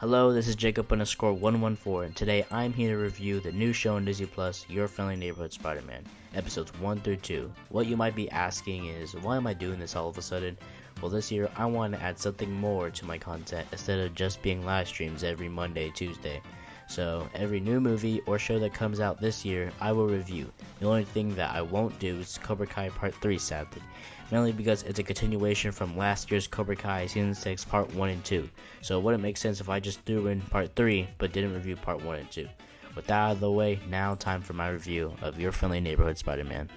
Hello, this is Jacob_114, and today I'm here to review the new show on Disney Plus, Your Friendly Neighborhood Spider-Man, episodes 1 through 2. What you might be asking is, why am I doing this all of a sudden? Well, this year I want to add something more to my content instead of just being live streams every Monday, Tuesday. So, every new movie or show that comes out this year, I will review. The only thing that I won't do is Cobra Kai Part 3, sadly. Mainly because it's a continuation from last year's Cobra Kai Season 6 Part 1 and 2. So it wouldn't make sense if I just threw in Part 3, but didn't review Part 1 and 2. With that out of the way, now time for my review of Your Friendly Neighborhood Spider-Man.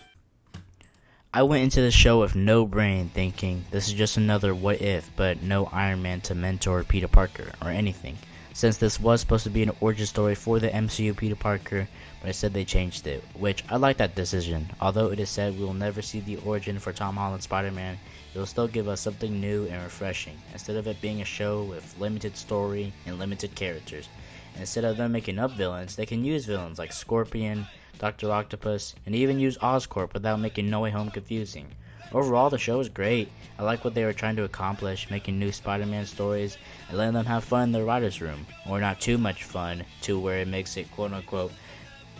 I went into the show with no brain, thinking this is just another what if, but no Iron Man to mentor Peter Parker or anything. Since this was supposed to be an origin story for the MCU Peter Parker, but instead they changed it, which I like that decision. Although it is said we will never see the origin for Tom Holland's Spider-Man, it will still give us something new and refreshing, instead of it being a show with limited story and limited characters. And instead of them making up villains, they can use villains like Scorpion, Dr. Octopus, and even use Oscorp without making No Way Home confusing. Overall, the show is great. I like what they were trying to accomplish, making new Spider-Man stories and letting them have fun in their writer's room, or not too much fun to where it makes it quote-unquote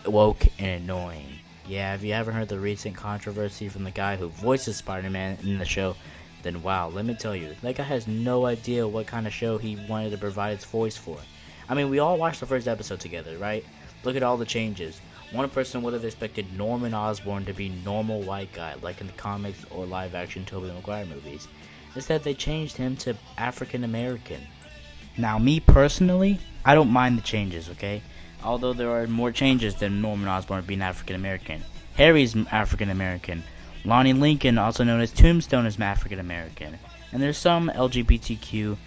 woke and annoying. Yeah, if you haven't heard the recent controversy from the guy who voices Spider-Man in the show, then wow, let me tell you, that guy has no idea what kind of show he wanted to provide its voice for. I mean, we all watched the first episode together, right? Look at all the changes. One person would have expected Norman Osborn to be normal white guy, like in the comics or live-action Tobey Maguire movies. Instead, they changed him to African American. Now, me personally, I don't mind the changes, okay? Although there are more changes than Norman Osborn being African American. Harry's African American. Lonnie Lincoln, also known as Tombstone, is African American. And there's some LGBTQ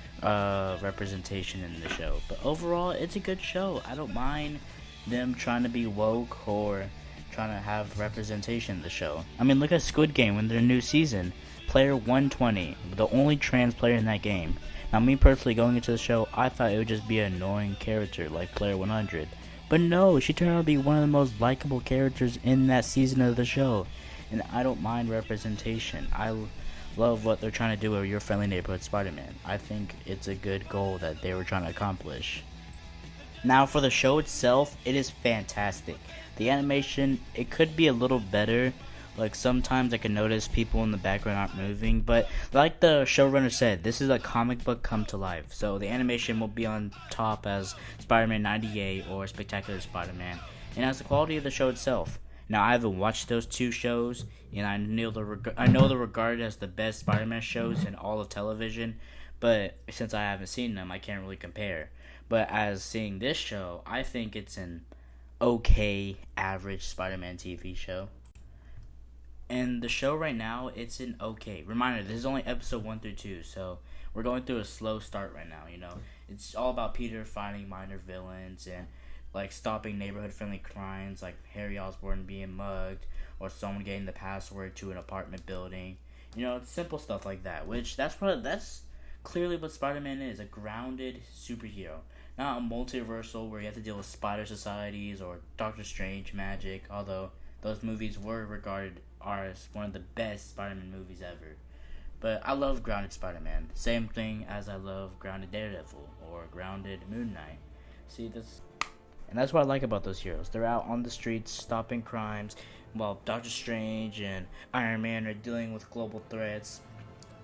representation in the show. But overall, it's a good show. I don't mind them trying to be woke or trying to have representation in the show. I mean, look at Squid Game in their new season. Player 120, the only trans player in that game. Now, me personally, going into the show, I thought it would just be an annoying character like Player 100. But no, she turned out to be one of the most likable characters in that season of the show. And I don't mind representation. I love what they're trying to do with Your Friendly Neighborhood Spider-Man. I think it's a good goal that they were trying to accomplish. Now, for the show itself, it is fantastic. The animation, it could be a little better. Like, sometimes I can notice people in the background aren't moving. But like the showrunner said, this is a comic book come to life. So the animation will be on top as Spider-Man 98 or Spectacular Spider-Man. And as the quality of the show itself. Now, I haven't watched those two shows, and I know they're regarded as the best Spider-Man shows in all of television. But since I haven't seen them, I can't really compare. But as seeing this show, I think it's an okay, average Spider-Man TV show. And the show right now, it's an okay. Reminder, this is only episode 1 through 2, so we're going through a slow start right now, you know. It's all about Peter fighting minor villains and, like, stopping neighborhood-friendly crimes, like Harry Osborn being mugged, or someone getting the password to an apartment building. You know, it's simple stuff like that, which that's clearly what Spider-Man is, a grounded superhero. Not a multiversal where you have to deal with spider societies or Doctor Strange magic, although those movies were regarded as one of the best Spider-Man movies ever. But I love grounded Spider-Man. Same thing as I love grounded Daredevil or grounded Moon Knight. And that's what I like about those heroes. They're out on the streets stopping crimes, while Doctor Strange and Iron Man are dealing with global threats.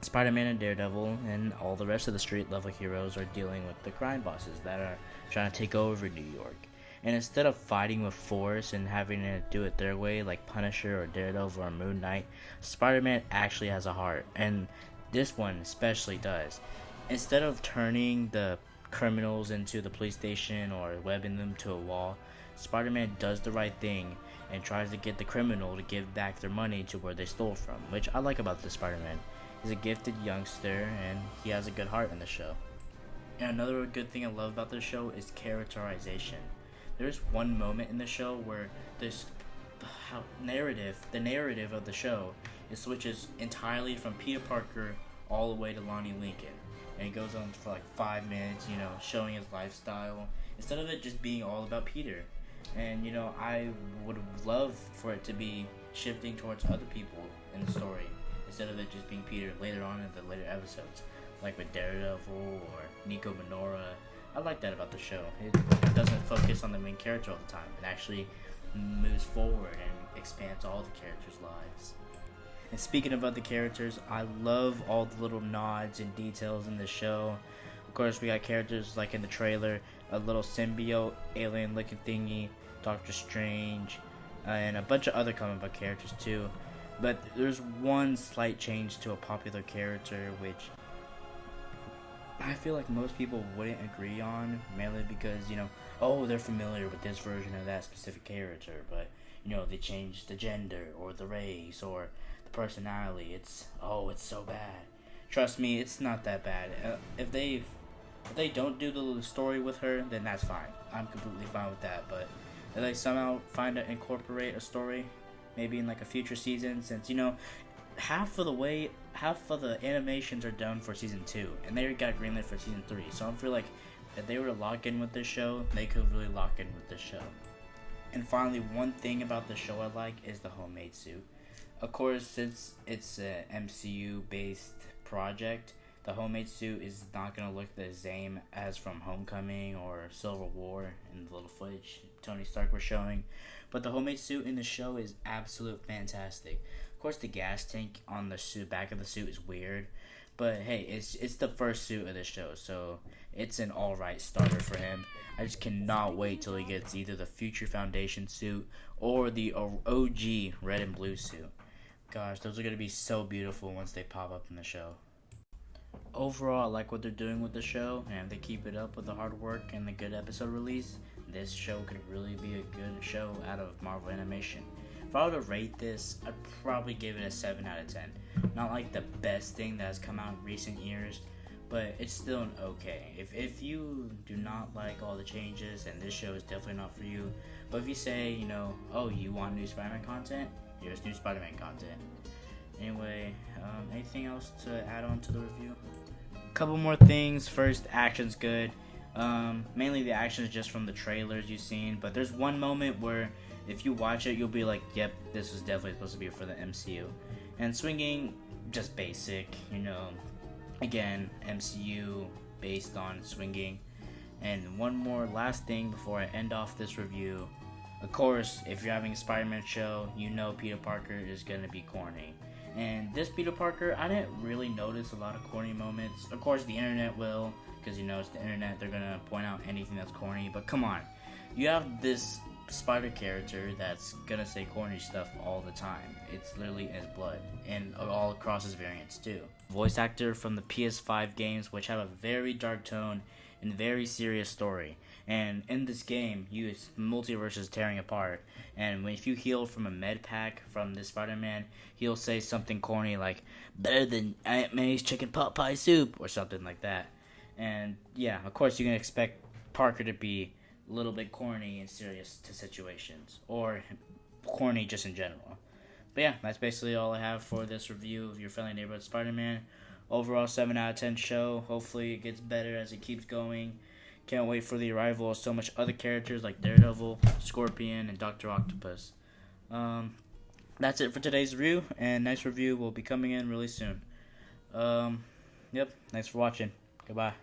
Spider-Man and Daredevil and all the rest of the street-level heroes are dealing with the crime bosses that are trying to take over New York. And instead of fighting with force and having to do it their way like Punisher or Daredevil or Moon Knight, Spider-Man actually has a heart, and this one especially does. Instead of turning the criminals into the police station or webbing them to a wall, Spider-Man does the right thing and tries to get the criminal to give back their money to where they stole from, which I like about this Spider-Man. He's a gifted youngster, and he has a good heart in the show. And another good thing I love about this show is characterization. There's one moment in the show where the narrative of the show, it switches entirely from Peter Parker all the way to Lonnie Lincoln. And it goes on for like 5 minutes, you know, showing his lifestyle, instead of it just being all about Peter. And, you know, I would love for it to be shifting towards other people in the story, instead of it just being Peter later on in the later episodes, like with Daredevil or Nico Minora. I like that about the show. It doesn't focus on the main character all the time. It actually moves forward and expands all the characters' lives. And speaking of other characters, I love all the little nods and details in the show. Of course, we got characters like in the trailer, a little symbiote, alien-looking thingy, Doctor Strange, and a bunch of other comic book characters too. But there's one slight change to a popular character, which I feel like most people wouldn't agree on, mainly because, oh, they're familiar with this version of that specific character, but, they changed the gender, or the race, or the personality. It's so bad. Trust me, it's not that bad. If they don't do the story with her, then that's fine. I'm completely fine with that, but if they somehow find to incorporate a story, maybe in like a future season, since, half of the animations are done for season 2, and they got greenlit for season 3. So I feel like if they were to lock in with this show, they could really lock in with this show. And finally, one thing about the show I like is the homemade suit. Of course, since it's a MCU based project, the homemade suit is not gonna look the same as from Homecoming or Civil War in the little footage Tony Stark was showing. But the homemade suit in the show is absolute fantastic. Of course, the gas tank on the suit, back of the suit, is weird, but hey, it's the first suit of the show, so it's an alright starter for him. I just cannot wait till he gets either the Future Foundation suit or the OG red and blue suit. Gosh, those are gonna be so beautiful once they pop up in the show. Overall, I like what they're doing with the show, and if they keep it up with the hard work and the good episode release, this show could really be a good show out of Marvel Animation. If I were to rate this, I'd probably give it a 7 out of 10. Not like the best thing that has come out in recent years, but it's still an okay. If you do not like all the changes, then this show is definitely not for you. But if you say, you want new Spider-Man content, here's new Spider-Man content. Anyway, anything else to add on to the review? Couple more things. First, action's good. Mainly the action is just from the trailers you've seen, but there's one moment where if you watch it, you'll be like, yep, this was definitely supposed to be for the MCU. And swinging, just basic, again, MCU based on swinging. And one more last thing before I end off this review. Of course, if you're having a Spider-Man show, Peter Parker is going to be corny. And this Peter Parker, I didn't really notice a lot of corny moments. Of course, the internet will, because it's the internet, they're going to point out anything that's corny. But come on, you have this Spider character that's going to say corny stuff all the time. It's literally in his blood, and all across his variants too. Voice actor from the PS5 games, which have a very dark tone and very serious story. And in this game, multiverse is tearing apart. And if you heal from a med pack from this Spider-Man, he'll say something corny like, better than Aunt May's chicken pot pie soup, or something like that. And yeah, of course you can expect Parker to be a little bit corny and serious to situations, or corny just in general. But yeah, that's basically all I have for this review of Your Friendly Neighborhood Spider-Man. Overall, 7 out of 10 show. Hopefully it gets better as it keeps going. Can't wait for the arrival of so much other characters like Daredevil, Scorpion, and Dr. Octopus. That's it for today's review, and next review will be coming in really soon. Yep, thanks for watching. Goodbye.